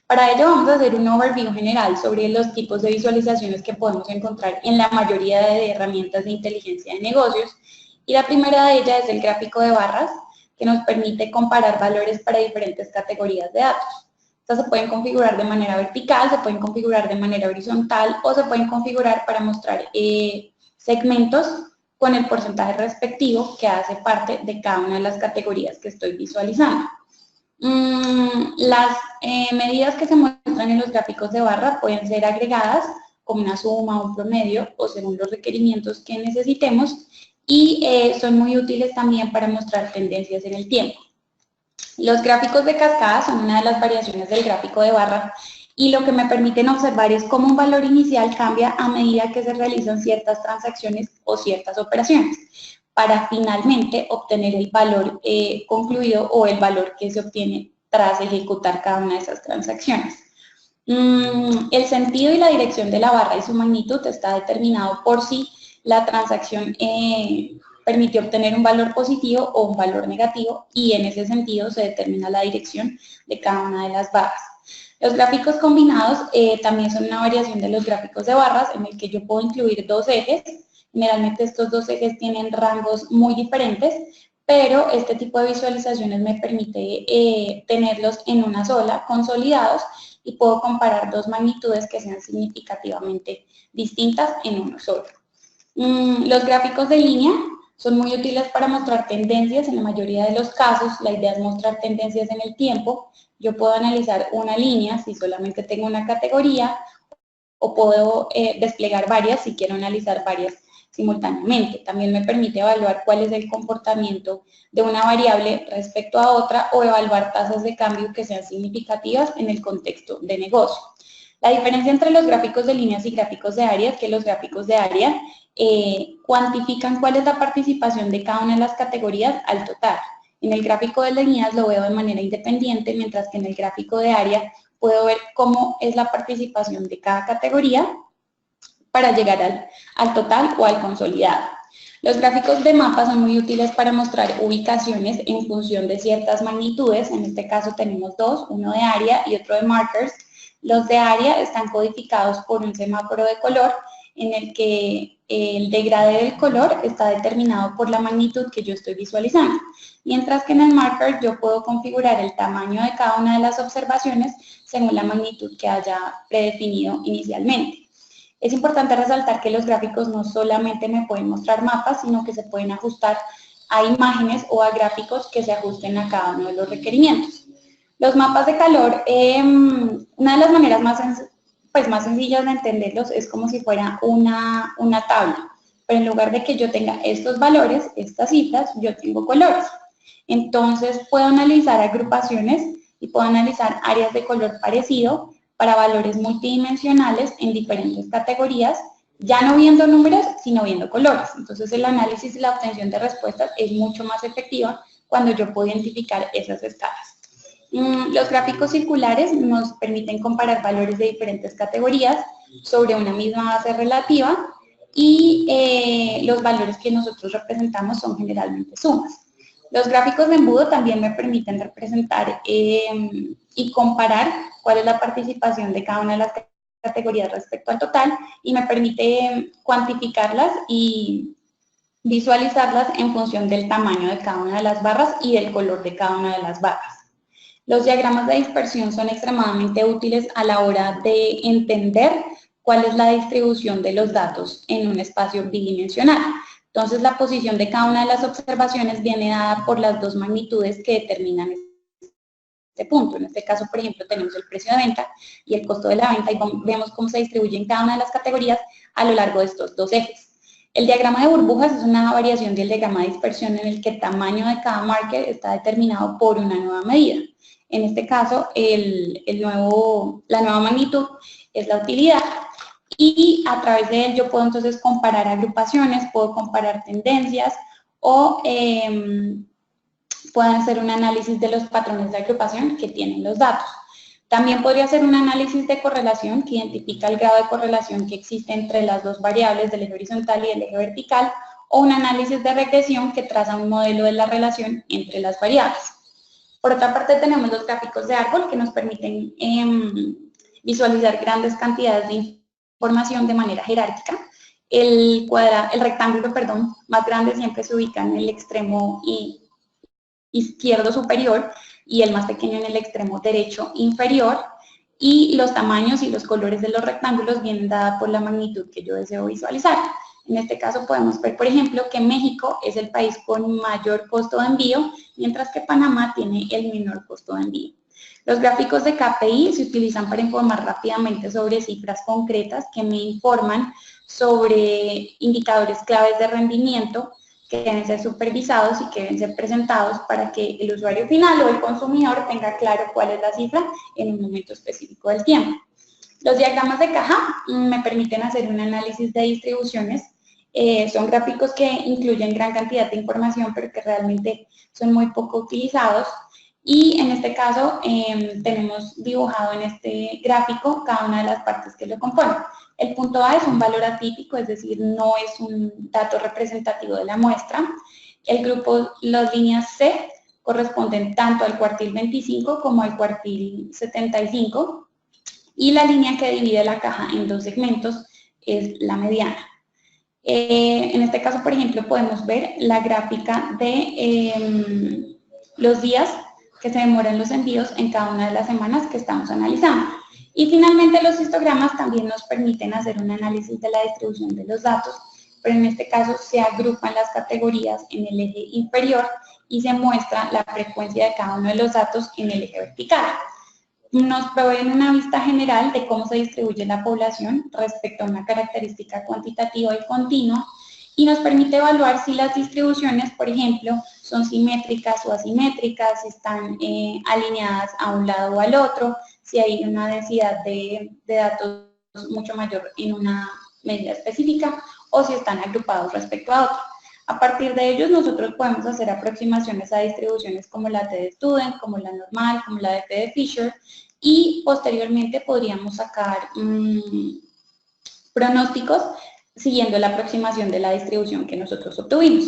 Para ello vamos a hacer un overview general sobre los tipos de visualizaciones que podemos encontrar en la mayoría de herramientas de inteligencia de negocios. Y la primera de ellas es el gráfico de barras, que nos permite comparar valores para diferentes categorías de datos. Estas se pueden configurar de manera vertical, se pueden configurar de manera horizontal o se pueden configurar para mostrar segmentos con el porcentaje respectivo que hace parte de cada una de las categorías que estoy visualizando. Las medidas que se muestran en los gráficos de barra pueden ser agregadas como una suma, un promedio o según los requerimientos que necesitemos y son muy útiles también para mostrar tendencias en el tiempo. Los gráficos de cascada son una de las variaciones del gráfico de barra y lo que me permiten observar es cómo un valor inicial cambia a medida que se realizan ciertas transacciones o ciertas operaciones, para finalmente obtener el valor concluido o el valor que se obtiene tras ejecutar cada una de esas transacciones. El sentido y la dirección de la barra y su magnitud está determinado por si la transacción permite obtener un valor positivo o un valor negativo y en ese sentido se determina la dirección de cada una de las barras. Los gráficos combinados también son una variación de los gráficos de barras en el que yo puedo incluir dos ejes. Generalmente estos dos ejes tienen rangos muy diferentes, pero este tipo de visualizaciones me permite tenerlos en una sola, consolidados, y puedo comparar dos magnitudes que sean significativamente distintas en uno solo. Los gráficos de línea son muy útiles para mostrar tendencias. En la mayoría de los casos, la idea es mostrar tendencias en el tiempo. Yo puedo analizar una línea si solamente tengo una categoría, o puedo desplegar varias si quiero analizar varias simultáneamente. También me permite evaluar cuál es el comportamiento de una variable respecto a otra o evaluar tasas de cambio que sean significativas en el contexto de negocio. La diferencia entre los gráficos de líneas y gráficos de área es que los gráficos de área cuantifican cuál es la participación de cada una de las categorías al total. En el gráfico de líneas lo veo de manera independiente, mientras que en el gráfico de área puedo ver cómo es la participación de cada categoría para llegar al total o al consolidado. Los gráficos de mapa son muy útiles para mostrar ubicaciones en función de ciertas magnitudes. En este caso tenemos dos, uno de área y otro de markers. Los de área están codificados por un semáforo de color en el que el degradé del color está determinado por la magnitud que yo estoy visualizando. Mientras que en el marker yo puedo configurar el tamaño de cada una de las observaciones según la magnitud que haya predefinido inicialmente. Es importante resaltar que los gráficos no solamente me pueden mostrar mapas, sino que se pueden ajustar a imágenes o a gráficos que se ajusten a cada uno de los requerimientos. Los mapas de calor, una de las maneras más sencillas de entenderlos es como si fuera una tabla, pero en lugar de que yo tenga estos valores, estas cifras, yo tengo colores. Entonces puedo analizar agrupaciones y puedo analizar áreas de color parecido para valores multidimensionales en diferentes categorías, ya no viendo números, sino viendo colores. Entonces el análisis y la obtención de respuestas es mucho más efectiva cuando yo puedo identificar esas escalas. Los gráficos circulares nos permiten comparar valores de diferentes categorías sobre una misma base relativa y los valores que nosotros representamos son generalmente sumas. Los gráficos de embudo también me permiten representar y comparar cuál es la participación de cada una de las categorías respecto al total y me permite cuantificarlas y visualizarlas en función del tamaño de cada una de las barras y del color de cada una de las barras. Los diagramas de dispersión son extremadamente útiles a la hora de entender cuál es la distribución de los datos en un espacio bidimensional. Entonces, la posición de cada una de las observaciones viene dada por las dos magnitudes que determinan este punto. En este caso, por ejemplo, tenemos el precio de venta y el costo de la venta y vemos cómo se distribuyen cada una de las categorías a lo largo de estos dos ejes. El diagrama de burbujas es una variación del diagrama de dispersión en el que el tamaño de cada marker está determinado por una nueva medida. En este caso, la nueva magnitud es la utilidad y a través de él yo puedo entonces comparar agrupaciones, puedo comparar tendencias o puedo hacer un análisis de los patrones de agrupación que tienen los datos. También podría hacer un análisis de correlación que identifica el grado de correlación que existe entre las dos variables del eje horizontal y del eje vertical, o un análisis de regresión que traza un modelo de la relación entre las variables. Por otra parte tenemos los gráficos de árbol que nos permiten visualizar grandes cantidades de información de manera jerárquica. El rectángulo, más grande siempre se ubica en el extremo izquierdo superior y el más pequeño en el extremo derecho inferior, y los tamaños y los colores de los rectángulos vienen dados por la magnitud que yo deseo visualizar. En este caso podemos ver, por ejemplo, que México es el país con mayor costo de envío, mientras que Panamá tiene el menor costo de envío. Los gráficos de KPI se utilizan para informar rápidamente sobre cifras concretas que me informan sobre indicadores claves de rendimiento que deben ser supervisados y que deben ser presentados para que el usuario final o el consumidor tenga claro cuál es la cifra en un momento específico del tiempo. Los diagramas de caja me permiten hacer un análisis de distribuciones. Son gráficos que incluyen gran cantidad de información, pero que realmente son muy poco utilizados. Y en este caso tenemos dibujado en este gráfico cada una de las partes que lo componen. El punto A es un valor atípico, es decir, no es un dato representativo de la muestra. El grupo, las líneas C, corresponden tanto al cuartil 25 como al cuartil 75. Y la línea que divide la caja en dos segmentos es la mediana. En este caso, por ejemplo, podemos ver la gráfica de los días que se demoran los envíos en cada una de las semanas que estamos analizando. Y finalmente los histogramas también nos permiten hacer un análisis de la distribución de los datos, pero en este caso se agrupan las categorías en el eje inferior y se muestra la frecuencia de cada uno de los datos en el eje vertical. Nos proveen una vista general de cómo se distribuye la población respecto a una característica cuantitativa y continua, y nos permite evaluar si las distribuciones, por ejemplo, son simétricas o asimétricas, si están alineadas a un lado o al otro, si hay una densidad de datos mucho mayor en una medida específica, o si están agrupados respecto a otro. A partir de ellos nosotros podemos hacer aproximaciones a distribuciones como la T de Student, como la normal, como la de T de Fisher, y posteriormente podríamos sacar pronósticos siguiendo la aproximación de la distribución que nosotros obtuvimos.